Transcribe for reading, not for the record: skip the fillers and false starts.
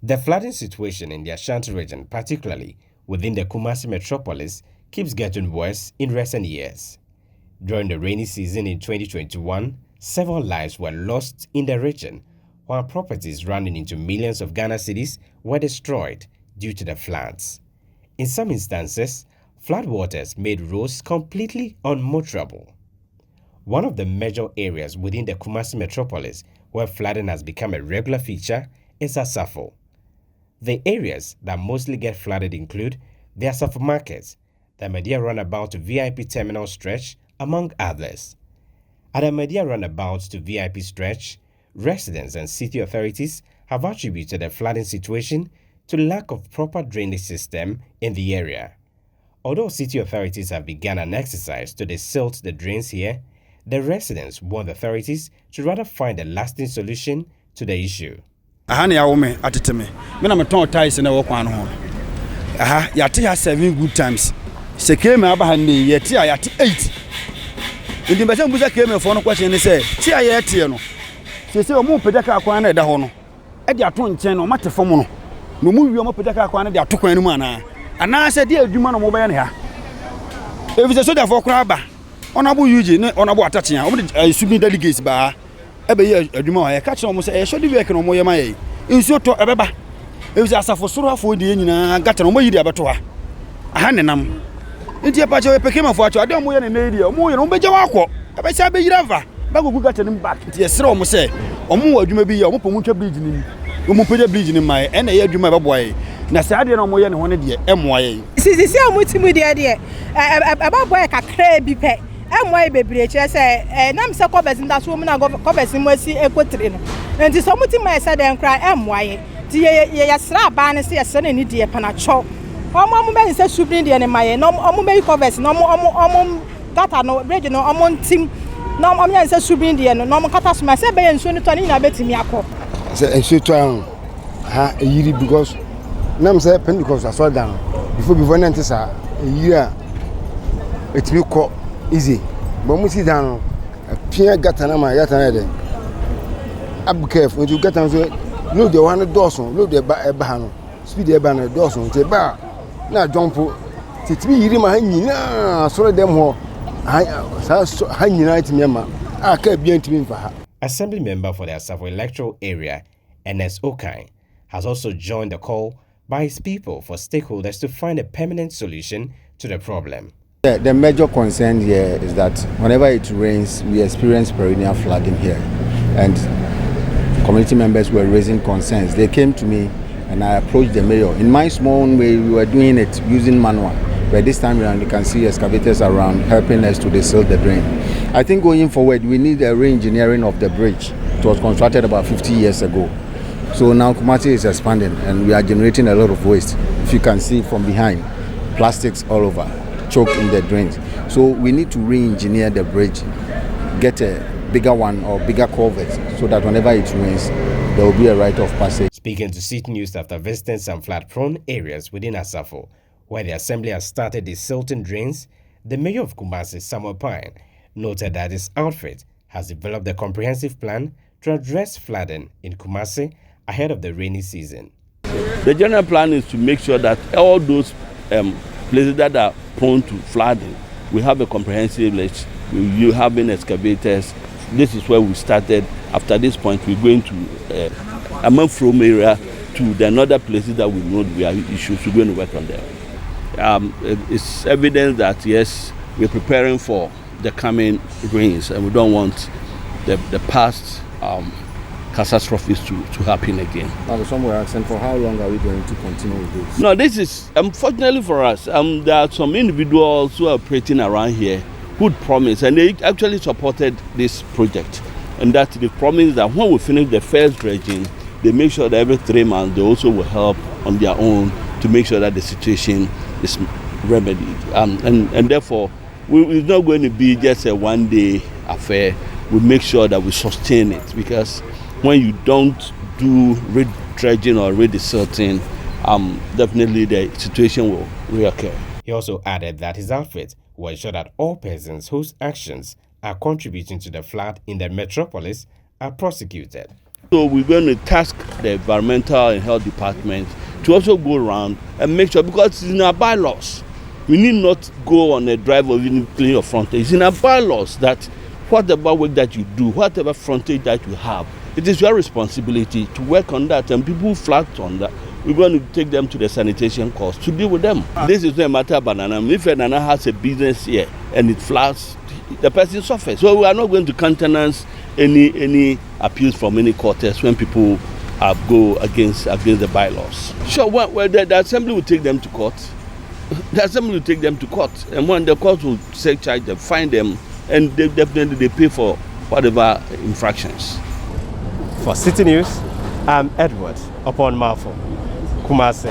The flooding situation in the Ashanti region, particularly within the Kumasi metropolis, keeps getting worse in recent years. During the rainy season in 2021, several lives were lost in the region, while properties running into millions of Ghana cedis were destroyed due to the floods. In some instances, floodwaters made roads completely unmotorable. One of the major areas within the Kumasi metropolis where flooding has become a regular feature is Asafo. The areas that mostly get flooded include the Asafo Market, the Media Runabout to VIP Terminal Stretch, among others. At the Media Runabout to VIP Stretch, residents and city authorities have attributed the flooding situation to lack of proper drainage system in the area. Although city authorities have begun an exercise to desilt the drains here, the residents want the authorities to rather find a lasting solution to the issue. Ahani ya wome ateteme. Mena meton ties na wokwan ho. Aha, yate ya 7 good times. Sekeme aba ne yate ya yate 8. Ndi mbese mbuza keme fo no kwase ne se, ti ya yate no. Sese omu pedaka akwan na da ho no. E de ato nchen no mate fo mu no. No mu wi omu pedaka akwan na de ato kwan no mu ana se de adwuma no mo be ne ha. Ebi so da fo kra aba. Onabu UG ne onabu atache ya. Omu de subi delegates ba. Ebe ye adwuma wa ye ka kire omo se e shodi work no mo ye ma ye. Nsuo to ebeba. Ebi asafo soro afo de nyina gata no mo yiri abeto ha. Aha nenam. Nti e pa che peke mafo acho ade omo ye ne na eri omo ye no beje wa akọ. Ebe sha be yiri ava. Ba gugu gata nim back. Nti e sere omo se omo wa adwuma bi ye omo pomu twa bridge ni. Omo pede bridge ni mai e na ye adwuma be boy. Na se ade no omo ye ne ho ne de e moa ye. Sisi omo timu de aba boy kakra bi pe. Emwa bebre che se nam se kobesi ndaso mu na kobesi mu asi ekotire no enti so muti ma se den kra emwa ye ti ye sra ba ne se ye se ne die panacho omo be se subrin de ne maye no omo be kobesi no omo gata no bridge no omo ntim no omo nya se subrin de no omo kata so ma se be ye nso ni to ni na betimi akọ se enso to ha yiri because nam se Pentecost aso down before na ntisa yiri a etimi ko easy but we see down pia gata na ma gata na de ab careful you gata so load the one doorson load the ba no speed the ba na doorson te ba na jump titimi yiri ma hanyina so dem ho hanyina timi ma aka bia ntimi mfa ha. Assembly member for the Asafo electoral area NS Okai has also joined the call by his people for stakeholders to find a permanent solution to the problem. The major concern here is that whenever it rains, we experience perennial flooding here. And community members were raising concerns. They came to me and I approached the mayor. In my small way, we were doing it using manual. But this time around, you can see excavators around helping us to desilt the drain. I think going forward, we need a re-engineering of the bridge. It was constructed about 50 years ago. So now Kumasi is expanding and we are generating a lot of waste. If you can see from behind, plastics all over. Choke in the drains. So we need to re-engineer the bridge, get a bigger one or bigger culvert so that whenever it rains, there will be a right of passage. Speaking to Citi News after visiting some flood-prone areas within Asafo, where the assembly has started desilting drains, the mayor of Kumasi, Samuel Pine, noted that his outfit has developed a comprehensive plan to address flooding in Kumasi ahead of the rainy season. The general plan is to make sure that all those places that are prone to flooding, we have a comprehensive list. You having excavators. This is where we started. After this point, we're going to from area to the other places that we know we have issues. We're going to work on them. It's evidence that yes, we're preparing for the coming rains, and we don't want the past catastrophes to happen again. Now, some were asking, for how long are we going to continue with this? No, this is, unfortunately for us, there are some individuals who are operating around here who promised, and they actually supported this project. And that they promised that when we finish the first dredging, they make sure that every 3 months they also will help on their own to make sure that the situation is remedied. And therefore, it's not going to be just a one-day affair. We make sure that we sustain it, because when you don't do dredging or redesilting, definitely the situation will reoccur. He also added that his outfit will ensure that all persons whose actions are contributing to the flood in the metropolis are prosecuted. So we're going to task the environmental and health department to also go around and make sure, because it's in our bylaws. We need not go on a drive or even clean your frontage. It's in our bylaws that whatever work that you do, whatever frontage that you have, it is your responsibility to work on that. And people who flag on that, we're going to take them to the sanitation course to deal with them. This is not a matter of banana. If a banana has a business here and it flags, the person suffers. So we are not going to countenance any appeals from any quarters when people go against the bylaws. Sure, well, the assembly will take them to court. The assembly will take them to court, and when the court will take charge, they fine them, and they definitely pay for whatever infractions. For Citi News, I'm Edward Upon Marfo, Kumasi.